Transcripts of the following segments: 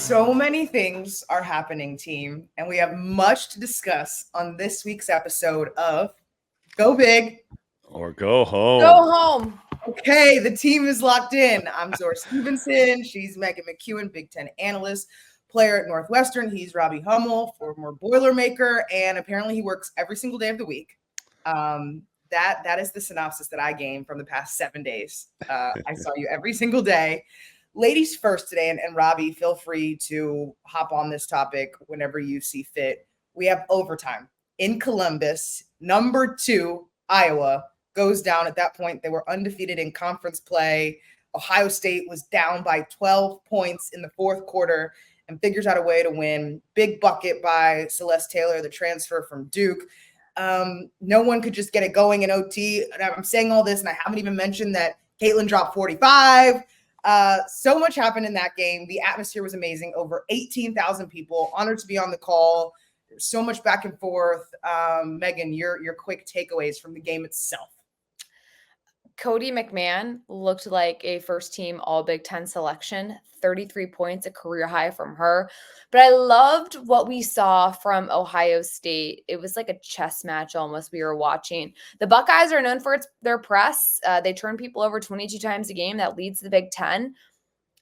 So many things are happening, team, and we have much to discuss on this week's episode of Go Big or Go Home. Go home. Okay, the team is locked in. I'm Zora Stephenson. She's Meghan McKeown, Big Ten analyst, player at Northwestern. He's Robbie Hummel, former Boilermaker, and apparently he works every single day of the week. That is the synopsis that I gained from the past 7 days. I saw you every single day. Ladies first today, and Robbie, feel free to hop on this topic whenever you see fit. We have overtime in Columbus. Number 2, Iowa, goes down. At that point, they were undefeated in conference play. Ohio State was down by 12 points in the fourth quarter and figures out a way to win. Big bucket by Celeste Taylor, the transfer from Duke. No one could just get it going in OT. And I'm saying all this, and I haven't even mentioned that Caitlin dropped 45. So much happened in that game. The atmosphere was amazing. Over 18,000 people. Honored to be on the call. There's so much back and forth. Meghan, your quick takeaways from the game itself. Cotie McMahon looked like a first-team All-Big Ten selection. 33 points, a career high from her. But I loved what we saw from Ohio State. It was like a chess match almost we were watching. The Buckeyes are known for their press. They turn people over 22 times a game. That leads the Big Ten.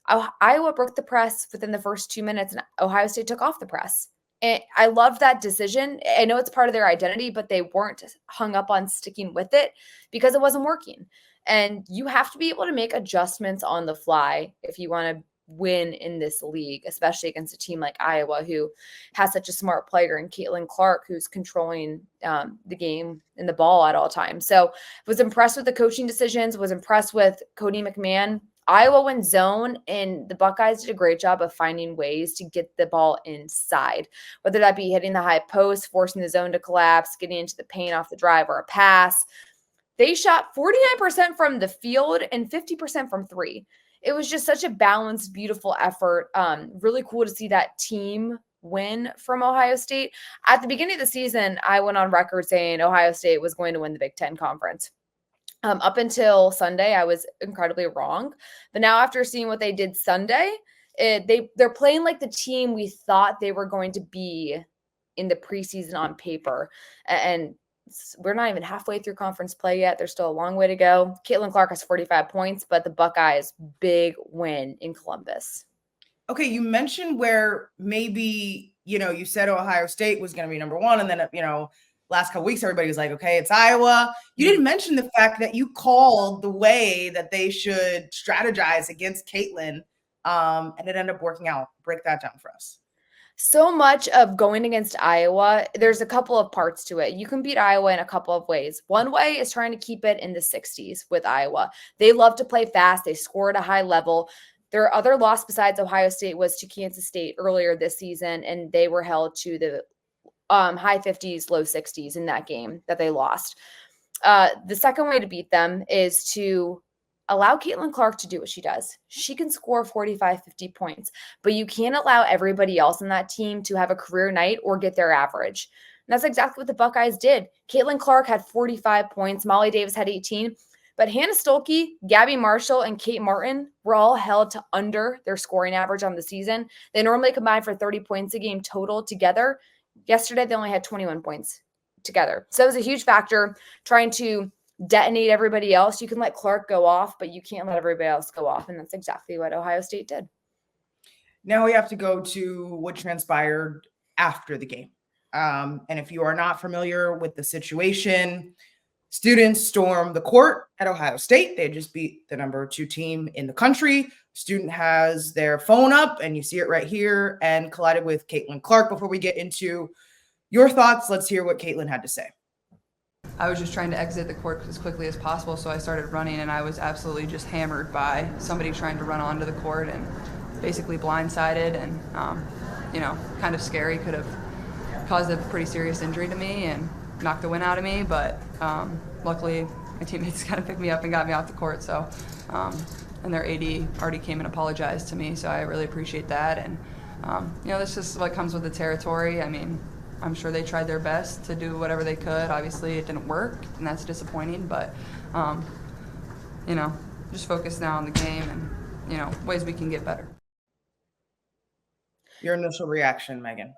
Iowa broke the press within the first 2 minutes, and Ohio State took off the press. And I loved that decision. I know it's part of their identity, but they weren't hung up on sticking with it because it wasn't working. And you have to be able to make adjustments on the fly if you want to win in this league, especially against a team like Iowa, who has such a smart player in Caitlin Clark, who's controlling the game and the ball at all times. So was impressed with the coaching decisions, was impressed with Cotie McMahon. Iowa went zone, and the Buckeyes did a great job of finding ways to get the ball inside, whether that be hitting the high post, forcing the zone to collapse, getting into the paint off the drive or a pass. They shot 49% from the field and 50% from three. It was just such a balanced, beautiful effort. Really cool to see that team win from Ohio State. At the beginning of the season, I went on record saying Ohio State was going to win the Big Ten Conference. Up until Sunday, I was incredibly wrong. But now after seeing what they did Sunday, they're playing like the team we thought they were going to be in the preseason on paper. And we're not even halfway through conference play yet. There's still a long way to go. Caitlin Clark has 45 points, but the Buckeyes, big win in Columbus. Okay, you mentioned where maybe, you said Ohio State was going to be number 1, and then, last couple weeks, everybody was like, okay, it's Iowa. You didn't mention the fact that you called the way that they should strategize against Caitlin, and it ended up working out. Break that down for us. So much of going against Iowa, there's a couple of parts to it. You can beat Iowa in a couple of ways. One way is trying to keep it in the 60s with Iowa. They love to play fast. They score at a high level. Their other loss besides Ohio State was to Kansas State earlier this season, and they were held to the high 50s, low 60s in that game that they lost. The second way to beat them is to allow Caitlin Clark to do what she does. She can score 45, 50 points, but you can't allow everybody else on that team to have a career night or get their average. And that's exactly what the Buckeyes did. Caitlin Clark had 45 points. Molly Davis had 18. But Hannah Stolke, Gabby Marshall, and Kate Martin were all held to under their scoring average on the season. They normally combine for 30 points a game total together. Yesterday, they only had 21 points together. So it was a huge factor trying to detonate everybody else. You can let Clark go off, but you can't let everybody else go off. And that's exactly what Ohio State did. Now we have to go to what transpired after the game. And if you are not familiar with the situation, students stormed the court at Ohio State. They just beat the number 2 team in the country. Student has their phone up, and you see it right here, and collided with Caitlin Clark. Before we get into your thoughts, let's hear what Caitlin had to say. I was just trying to exit the court as quickly as possible, so I started running, and I was absolutely just hammered by somebody trying to run onto the court and basically blindsided and, kind of scary. Could have caused a pretty serious injury to me and knocked the wind out of me, but luckily my teammates kind of picked me up and got me off the court. So, and their AD already came and apologized to me, so I really appreciate that. And, this is what comes with the territory. I mean, I'm sure they tried their best to do whatever they could. Obviously, it didn't work, and that's disappointing. But, just focus now on the game and, ways we can get better. Your initial reaction, Meghan?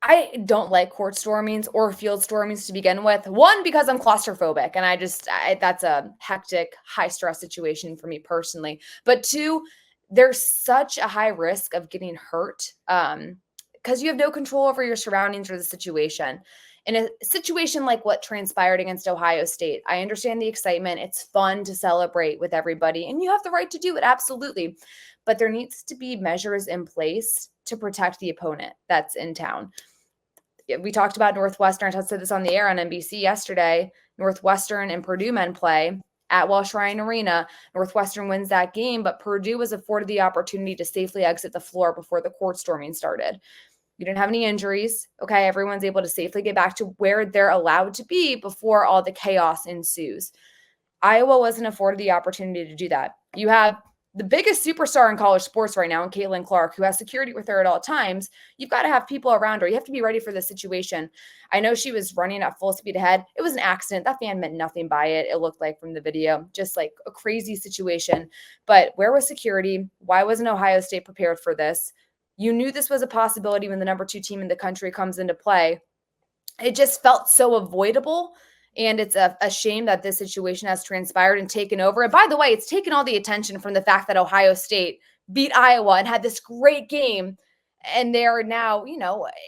I don't like court stormings or field stormings to begin with. One, because I'm claustrophobic and that's a hectic, high stress situation for me personally. But two, there's such a high risk of getting hurt because you have no control over your surroundings or the situation. In a situation like what transpired against Ohio State, I understand the excitement. It's fun to celebrate with everybody, and you have the right to do it, absolutely. But there needs to be measures in place to protect the opponent that's in town. We talked about Northwestern. I said this on the air on NBC yesterday. Northwestern and Purdue men play at Welsh Ryan Arena. Northwestern wins that game, but Purdue was afforded the opportunity to safely exit the floor before the court storming started. You didn't have any injuries. Okay, everyone's able to safely get back to where they're allowed to be before all the chaos ensues. Iowa wasn't afforded the opportunity to do that. You have the biggest superstar in college sports right now, Caitlin Clark, who has security with her at all times. You've got to have people around her. You have to be ready for this situation. I know she was running at full speed ahead. It was an accident. That fan meant nothing by it. It looked like from the video, just like a crazy situation. But where was security? Why wasn't Ohio State prepared for this? You knew this was a possibility when the number 2 team in the country comes into play. It just felt so avoidable. And it's a shame that this situation has transpired and taken over. And by the way, it's taken all the attention from the fact that Ohio State beat Iowa and had this great game. And they're now,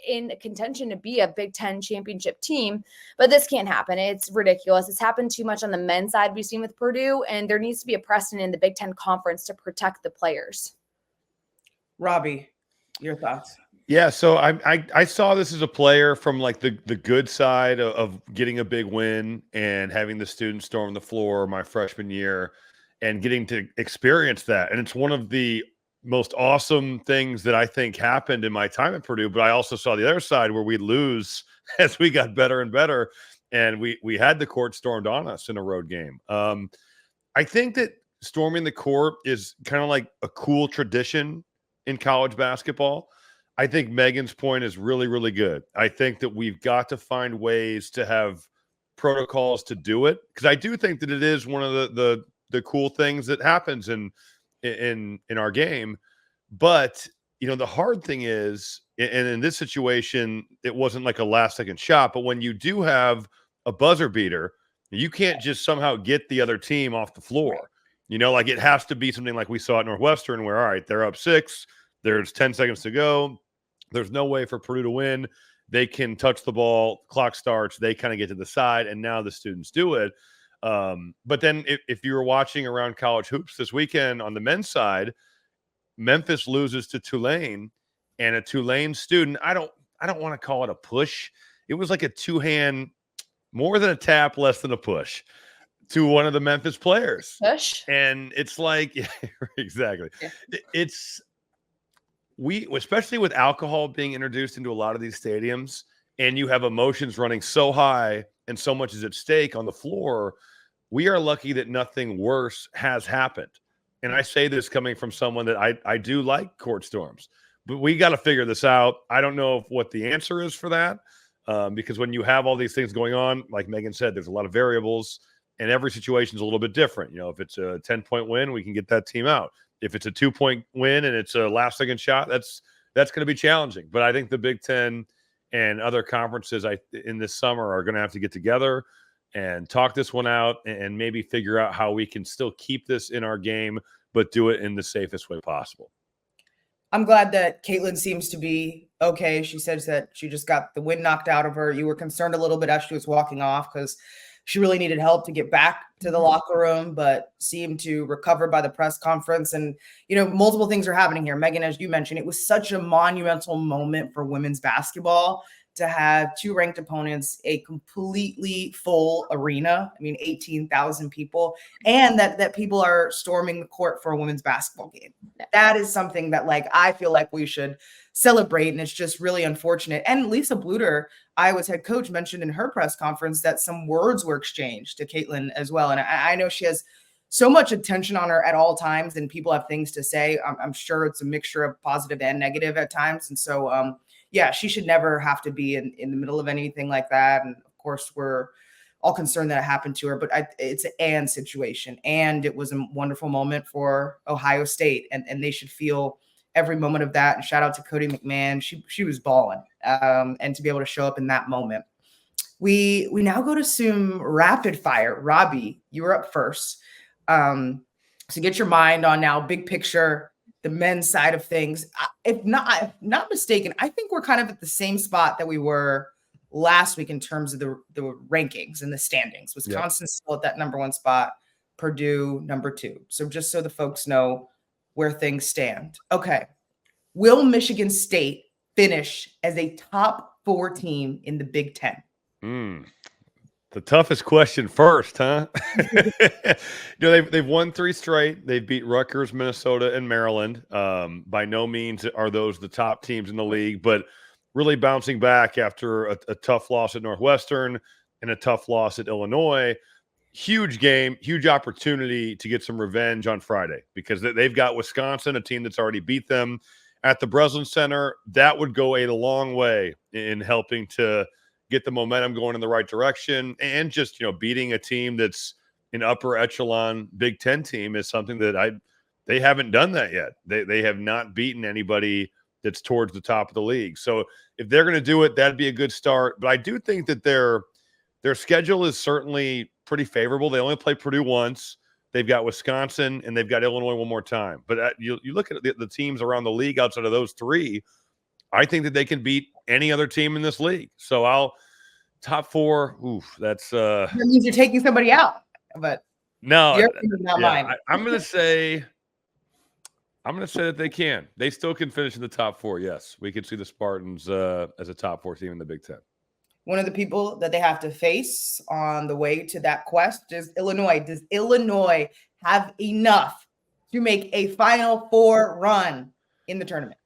in contention to be a Big Ten championship team. But this can't happen. It's ridiculous. It's happened too much on the men's side we've seen with Purdue. And there needs to be a precedent in the Big Ten Conference to protect the players. Robbie, your thoughts? Yeah, so I saw this as a player from like the good side of getting a big win and having the students storm the floor my freshman year and getting to experience that. And it's one of the most awesome things that I think happened in my time at Purdue. But I also saw the other side where we lose as we got better and better, and we had the court stormed on us in a road game. I think that storming the court is kind of like a cool tradition in college basketball. I think Meghan's point is really, really good. I think that we've got to find ways to have protocols to do it, because I do think that it is one of the cool things that happens in our game. But the hard thing is, and in this situation, it wasn't like a last second shot. But when you do have a buzzer beater, you can't just somehow get the other team off the floor. Like it has to be something like we saw at Northwestern, where all right, they're up 6. There's 10 seconds to go. There's no way for Purdue to win. They can touch the ball, clock starts, they kind of get to the side, and now the students do it. But then if you were watching around college hoops this weekend on the men's side, Memphis loses to Tulane, and a Tulane student, I don't want to call it a push. It was like a two-hand, more than a tap, less than a push to one of the Memphis players. Push? And it's like, yeah, exactly. Yeah. We, especially with alcohol being introduced into a lot of these stadiums, and you have emotions running so high and so much is at stake on the floor, we are lucky that nothing worse has happened. And I say this coming from someone that I do like court storms, but we got to figure this out. I don't know what the answer is for that, because when you have all these things going on, like Meghan said, there's a lot of variables, and every situation is a little bit different. If it's a 10-point win, we can get that team out. If it's a 2-point win and it's a last second shot, that's going to be challenging. But I think the Big Ten and other conferences in this summer are going to have to get together and talk this one out and maybe figure out how we can still keep this in our game, but do it in the safest way possible. I'm glad that Caitlin seems to be okay. She says that she just got the wind knocked out of her. You were concerned a little bit as she was walking off because she really needed help to get back to the locker room, but seemed to recover by the press conference. And, multiple things are happening here. Meghan, as you mentioned, it was such a monumental moment for women's basketball to have 2 ranked opponents, a completely full arena. 18,000 people, and that people are storming the court for a women's basketball game. That is something that I feel like we should celebrate. And it's just really unfortunate. And Lisa Bluter, Iowa's head coach, mentioned in her press conference that some words were exchanged to Caitlin as well. And I know she has so much attention on her at all times, and people have things to say. I'm sure it's a mixture of positive and negative at times. And so, she should never have to be in the middle of anything like that. And of course, we're all concerned that it happened to her, but it's an and situation. And it was a wonderful moment for Ohio State, and they should feel every moment of that. And shout out to Cotie McMahon. She was balling. And to be able to show up in that moment. We now go to some rapid fire. Robbie, you were up first. So get your mind on now, big picture, the men's side of things. If not mistaken, I think we're kind of at the same spot that we were last week in terms of the rankings and the standings. Wisconsin's still at that number 1 spot, Purdue number 2. So just so the folks know where things stand. Okay. Will Michigan State finish as a top 4 team in the Big Ten? The toughest question first, huh? They've won 3 straight. They've beat Rutgers, Minnesota, and Maryland. By no means are those the top teams in the league, but really bouncing back after a tough loss at Northwestern and a tough loss at Illinois. Huge game, huge opportunity to get some revenge on Friday because they've got Wisconsin, a team that's already beat them at the Breslin Center. That would go a long way in helping to get the momentum going in the right direction, and just, beating a team that's an upper echelon Big Ten team is something that they haven't done that yet. They have not beaten anybody that's towards the top of the league. So if they're going to do it, that'd be a good start. But I do think that their schedule is certainly pretty favorable. They only play Purdue once. They've got Wisconsin and they've got Illinois one more time. But you look at the teams around the league outside of those 3, I think that they can beat any other team in this league. So top 4. That's that means you're taking somebody out, but no, not mine. I'm going to say that they can. They still can finish in the top 4. Yes, we could see the Spartans as a top 4 team in the Big Ten. One of the people that they have to face on the way to that quest is Illinois. Does Illinois have enough to make a Final 4 run in the tournament?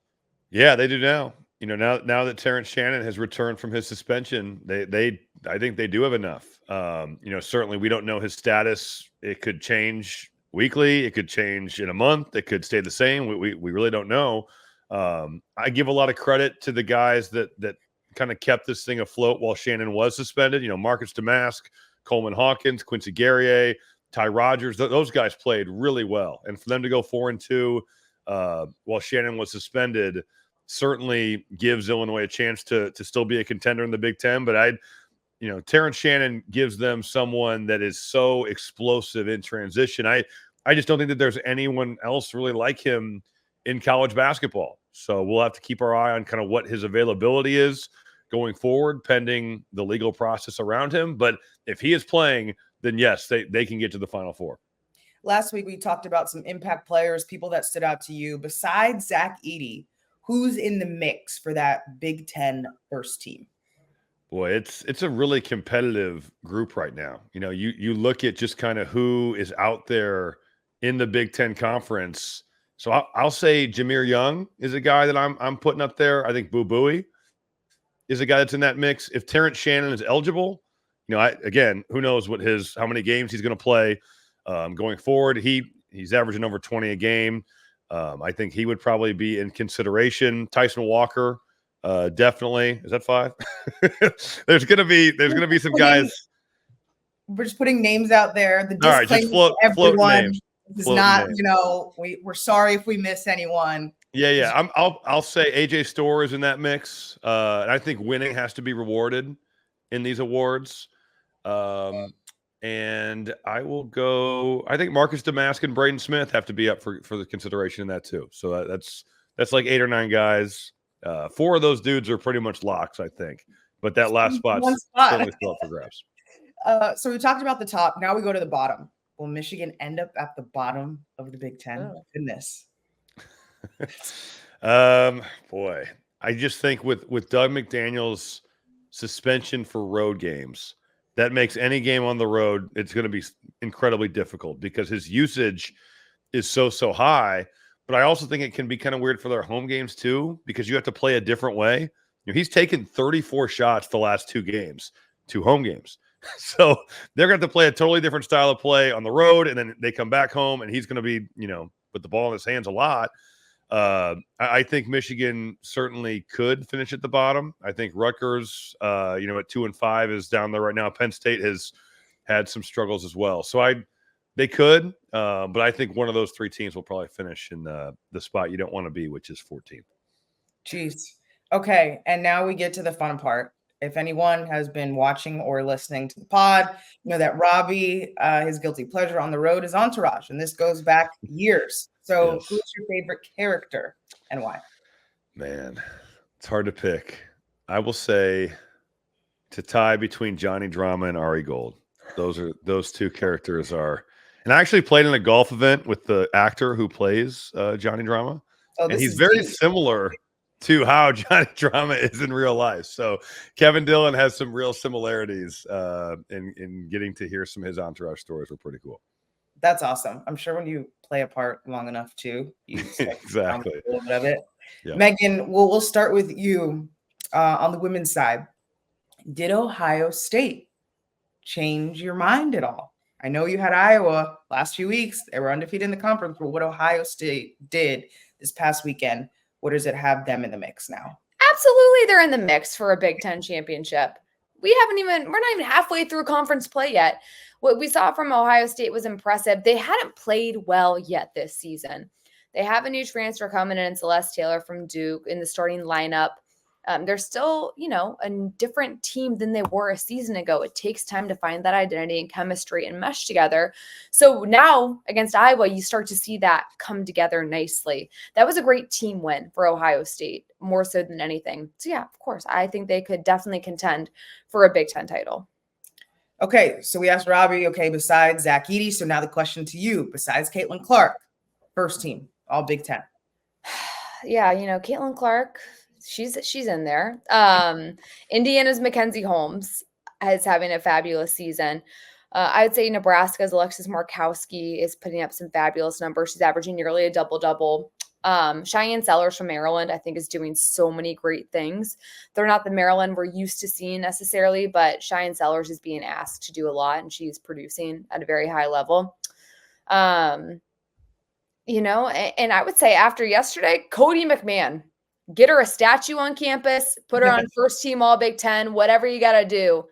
Yeah, they do now. Now that Terrence Shannon has returned from his suspension, I think they do have enough. Certainly we don't know his status. It could change weekly. It could change in a month. It could stay the same. We really don't know. I give a lot of credit to the guys that kind of kept this thing afloat while Shannon was suspended. Marcus Damask, Coleman Hawkins, Quincy Guerrier, Ty Rogers. Those guys played really well. And for them to go 4-2 while Shannon was suspended certainly gives Illinois a chance to still be a contender in the Big Ten. But Terrence Shannon gives them someone that is so explosive in transition. I just don't think that there's anyone else really like him in college basketball. So we'll have to keep our eye on kind of what his availability is going forward, pending the legal process around him. But if he is playing, then yes, they can get to the Final 4. Last week, we talked about some impact players, people that stood out to you. Besides Zach Edey, who's in the mix for that Big Ten first team? Boy, it's a really competitive group right now. You look at just kind of who is out there in the Big Ten Conference. So I'll say Jameer Young is a guy that I'm putting up there. I think Boo Buie is a guy that's in that mix. If Terrence Shannon is eligible, again, who knows how many games he's going to play going forward. He's averaging over 20 a game. I think he would probably be in consideration. Tyson Walker, definitely. Is that 5? There's gonna be some guys. We're just putting names out there. The all right, just float names. This is not, we're sorry if we miss anyone. Yeah. I'll say AJ Storr is in that mix. And I think winning has to be rewarded in these awards. And I will go. I think Marcus Damask and Braden Smith have to be up for the consideration in that too. So that's like 8 or 9 guys. 4 of those dudes are pretty much locks, I think. But that last spot's certainly still up for grabs. So we talked about the top. Now we go to the bottom. Will Michigan end up at the bottom of the Big Ten? Oh. Goodness. Boy, I just think with Doug McDaniel's suspension for road games, that makes any game on the road, it's going to be incredibly difficult because his usage is so high. But I also think it can be kind of weird for their home games too, because you have to play a different way. He's taken 34 shots the last 2 games, 2 home games. So they're going to have to play a totally different style of play on the road, and then they come back home, and he's going to be, with the ball in his hands a lot. I think Michigan certainly could finish at the bottom. I think Rutgers, at 2-5 is down there right now. Penn State has had some struggles as well. So They could, but I think one of those 3 teams will probably finish in the spot you don't want to be, which is 14th. Jeez. Okay, and now we get to the fun part. If anyone has been watching or listening to the pod, you know that Robbie, his guilty pleasure on the road is Entourage, and this goes back years. So Yes. who's your favorite character and why? Man, it's hard to pick. I will say to tie between Johnny Drama and Ari Gold. Those 2 characters are. And I actually played in a golf event with the actor who plays Johnny Drama, and he's very similar to how Johnny Drama is in real life. So Kevin Dillon has some real similarities in getting to hear some of his Entourage stories were pretty cool. That's awesome. I'm sure when you play a part long enough too, you exactly a little bit of it. Yeah. Meghan, we'll start with you on the women's side. Did Ohio State change your mind at all? I know you had Iowa last few weeks. They were undefeated in the conference, but what Ohio State did this past weekend, what does it have them in the mix now? Absolutely, they're in the mix for a Big Ten championship. We're not even halfway through conference play yet. What we saw from Ohio State was impressive. They hadn't played well yet this season. They have a new transfer coming in, Celeste Taylor from Duke in the starting lineup. They're still, a different team than they were a season ago. It takes time to find that identity and chemistry and mesh together. So now against Iowa, you start to see that come together nicely. That was a great team win for Ohio State, more so than anything. So yeah, of course, I think they could definitely contend for a Big Ten title. Okay, so we asked Robbie, besides Zach Edey, so now the question to you, besides Caitlin Clark, first team, all Big Ten. Yeah, Caitlin Clark, she's in there. Indiana's Mackenzie Holmes is having a fabulous season. I would say Nebraska's Alexis Markowski is putting up some fabulous numbers. She's averaging nearly a double-double. Cheyenne Sellers from Maryland, I think, is doing so many great things. They're not the Maryland we're used to seeing necessarily, but Cheyenne Sellers is being asked to do a lot, and she's producing at a very high level. And I would say after yesterday, Cotie McMahon, get her a statue on campus, put her on first team all Big Ten, whatever you got to do.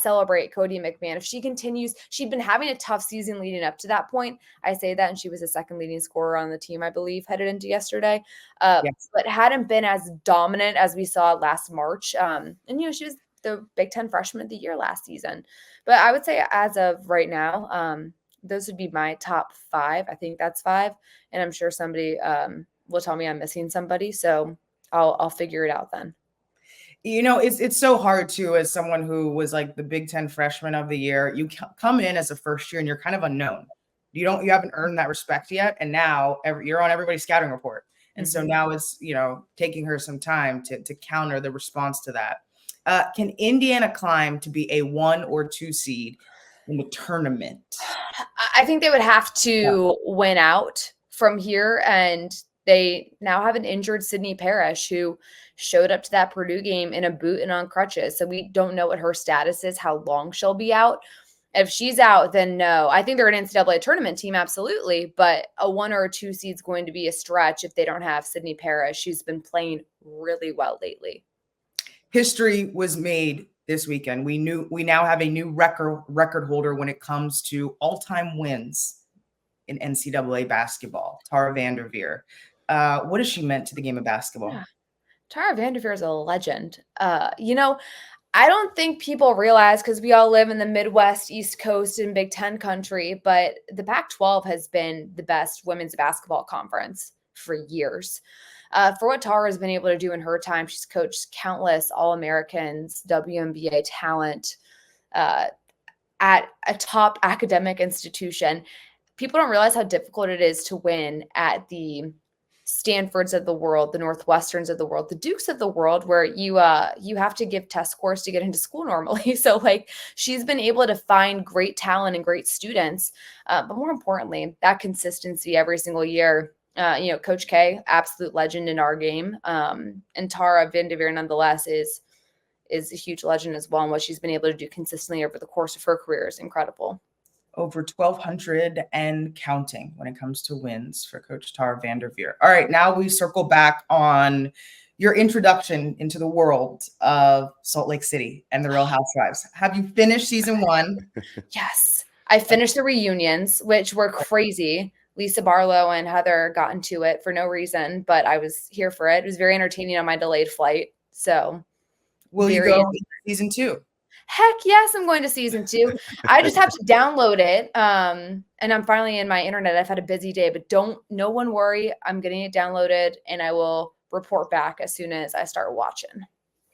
Celebrate Cotie McMahon. If she continues, she'd been having a tough season leading up to that point. I say that, and she was the second leading scorer on the team, I believe, headed into yesterday. Yes. But hadn't been as dominant as we saw last March. And she was the Big Ten freshman of the year last season. But I would say as of right now, those would be my top 5. I think that's 5. And I'm sure somebody will tell me I'm missing somebody. So I'll figure it out then. It's so hard too, as someone who was like the Big Ten freshman of the year. You come in as a first year and you're kind of unknown. You haven't earned that respect yet. And now you're on everybody's scouting report. And so now it's, taking her some time to counter the response to that. Can Indiana climb to be a 1 or 2 seed in the tournament? I think they would have to win out from here. And they now have an injured Sydney Parrish who showed up to that Purdue game in a boot and on crutches. So we don't know what her status is, how long she'll be out. If she's out, then no. I think they're an NCAA tournament team, absolutely. But a 1 or 2 seed is going to be a stretch if they don't have Sydney Parrish. She's been playing really well lately. History was made this weekend. We now have a new record holder when it comes to all-time wins in NCAA basketball, Tara Vanderveer. What has she meant to the game of basketball? Yeah. Tara Vanderveer is a legend. I don't think people realize, because we all live in the Midwest, East Coast, and Big Ten country, but the Pac-12 has been the best women's basketball conference for years. For what Tara has been able to do in her time, she's coached countless All-Americans, WNBA talent at a top academic institution. People don't realize how difficult it is to win at the Stanfords of the world, the Northwesterns of the world, the Dukes of the world, where you have to give test scores to get into school normally. So she's been able to find great talent and great students. But more importantly, that consistency every single year. Coach K, absolute legend in our game. And Tara Vanderveer, nonetheless, is a huge legend as well. And what she's been able to do consistently over the course of her career is incredible. Over 1,200 and counting when it comes to wins for Coach Tara Vanderveer. All right, now we circle back on your introduction into the world of Salt Lake City and the Real Housewives. Have you finished season 1? Yes. I finished the reunions, which were crazy. Lisa Barlow and Heather got into it for no reason, but I was here for it. It was very entertaining on my delayed flight. So Will you go to season 2? Heck yes, I'm going to season 2. I just have to download it. And I'm finally in my internet. I've had a busy day, but no one worry. I'm getting it downloaded and I will report back as soon as I start watching.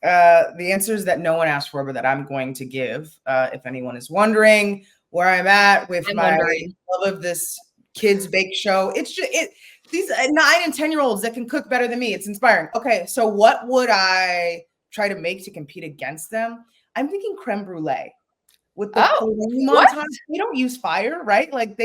The answers that no one asked for, but that I'm going to give, if anyone is wondering where I'm at with my love of this kids bake show. It's just these 9 and 10-year-olds that can cook better than me. It's inspiring. Okay, so what would I try to make to compete against them? I'm thinking creme brulee with the flame on top. They don't use fire, right? Like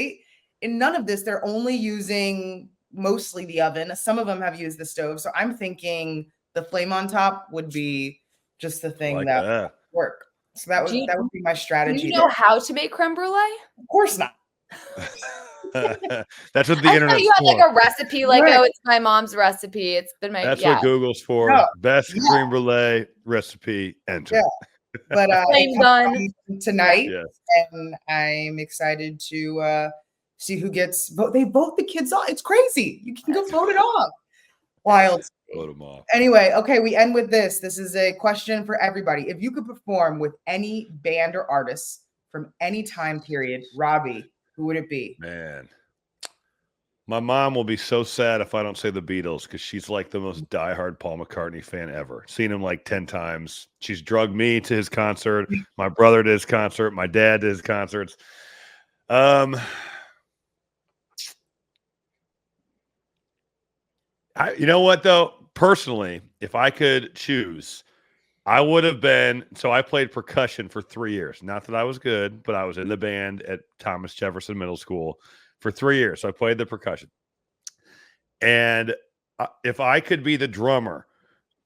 in none of this, they're only using mostly the oven. Some of them have used the stove. So I'm thinking the flame on top would be just the thing that would work. So that would be my strategy. Do you know how to make creme brulee? Of course not. That's what the internet's you had for. like a recipe, like it's my mom's recipe. It's been my That's what Google's for. No. Best creme brulee recipe. Enter. Yeah. But flame gun tonight, and I'm excited to see who gets vote. They vote the kids off. It's crazy. You can go vote it off. Wild. Vote them off. Anyway, okay, we end with this. This is a question for everybody. If you could perform with any band or artist from any time period, Robbie, who would it be? Man, my mom will be so sad if I don't say the Beatles because she's like the most diehard Paul McCartney fan ever. Seen him like 10 times. She's drugged me to his concert, my brother to his concert, my dad to his concerts. You know what, though? Personally, if I could choose, I would have been – so I played percussion for 3 years. Not that I was good, but I was in the band at Thomas Jefferson Middle School for 3 years. So I played the percussion. And if I could be the drummer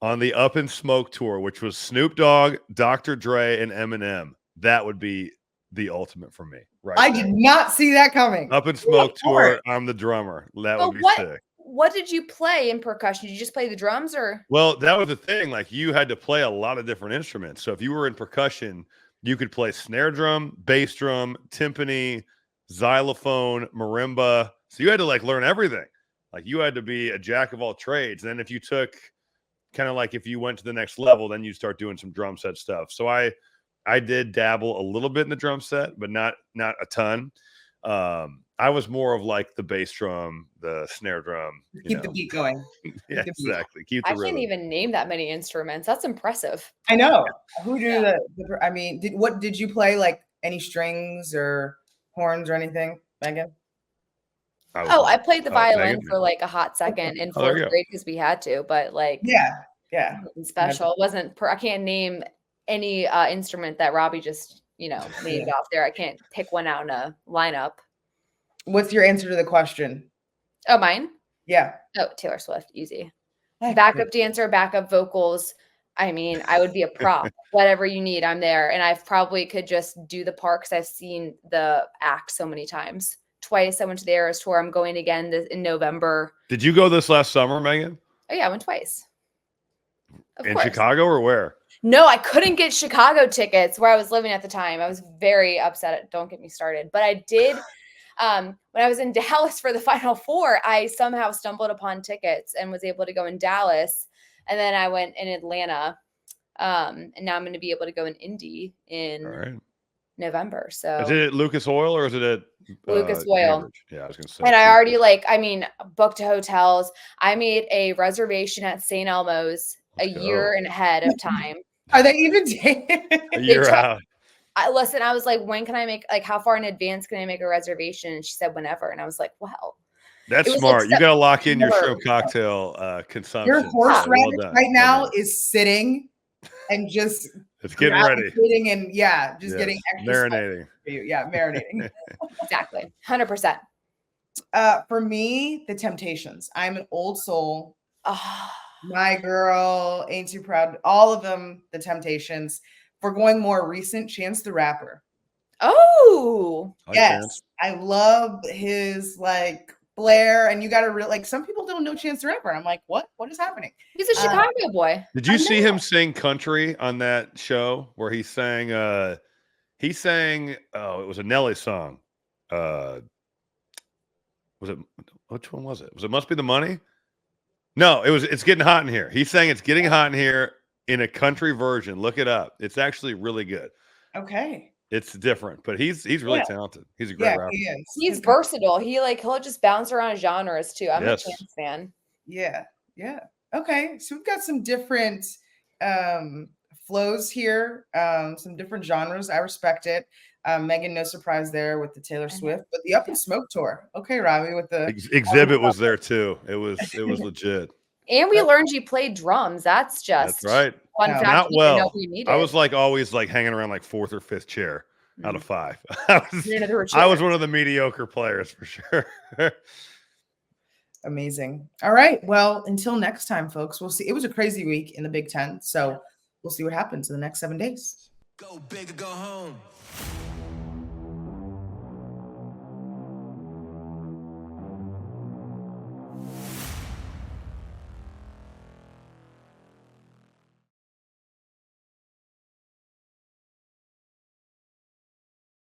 on the Up in Smoke tour, which was Snoop Dogg, Dr. Dre, and Eminem, that would be the ultimate for me. Right? I did not see that coming. Up in Smoke tour, I'm the drummer. That would be sick. What did you play in percussion? Did you just play the drums or? Well, that was the thing. Like you had to play a lot of different instruments. So if you were in percussion, you could play snare drum, bass drum, timpani, xylophone, marimba. So you had to like learn everything. Like you had to be a jack of all trades. And then if you took kind of like if you went to the next level, then you start doing some drum set stuff. So I did dabble a little bit in the drum set, but not a ton. I was more of like the bass drum, the snare drum. Keep the beat going. Yeah, exactly. Keep the I rhythm. can't even name that many instruments. That's impressive. I know. Who do I mean, did you play like any strings or horns or anything, Meghan? I played the violin for like a hot second in 4th grade because we had to, but like yeah. Special. It wasn't I can't name any instrument that Robbie just named off there. I can't pick one out in a lineup. What's your answer to the question? Oh, mine? Yeah. Oh, Taylor Swift. Easy. Backup dancer, backup vocals. I mean, I would be a prop. Whatever you need, I'm there. And I probably could just do the part because I've seen the act so many times. Twice I went to the Eras Tour. I'm going again in November. Did you go this last summer, Meghan? Oh, yeah. I went twice. In Chicago or where? No, I couldn't get Chicago tickets where I was living at the time. I was very upset. Don't get me started. But I did – when I was in Dallas for the Final Four, I somehow stumbled upon tickets and was able to go in Dallas. And then I went in Atlanta. And now I'm going to be able to go in Indy in November. So is it at Lucas Oil or is it at Lucas Oil? Cambridge? Yeah, I was going to say. And I already booked hotels. I made a reservation at St. Elmo's a year ahead of time. Are they even dating? A year out? I was like, when can I make, how far in advance can I make a reservation? And she said, whenever. And I was like, wow. That's smart. You got to lock in your shrimp cocktail consumption. Your horseradish now is sitting and just it's getting ready. And getting extra marinating. For you. Yeah, marinating. Exactly. 100%. For me, the Temptations. I'm an old soul. My Girl, Ain't Too Proud. All of them, the Temptations. For going more recent, Chance the Rapper. Oh, yes. I love his flair. And you got to some people don't know Chance the Rapper. And I'm like, what? What is happening? He's a Chicago boy. Did you see him sing country on that show where he sang, He sang, it was a Nelly song. Was it, which one was it? Was it Must Be the Money? No, It's Getting Hot in Here. He sang It's Getting Hot in Here in a country version. Look it up. It's actually really good. Okay. It's different, but he's really talented. He's a great rapper. He is. He's versatile. He'll just bounce around genres too. I'm a Chance fan. Yeah. Okay. So we've got some different flows here, some different genres. I respect it. Meghan, no surprise there with the Taylor Swift, but the Up in Smoke tour. Okay, Robbie, with the exhibit was there too. It was legit. And we learned you played drums. That's right. Fun fact. Not well. We I was always hanging around 4th or 5th chair out of 5. I was one of the mediocre players for sure. Amazing. All right. Well, until next time, folks, we'll see. It was a crazy week in the Big Ten, so we'll see what happens in the next 7 days. Go big or go home.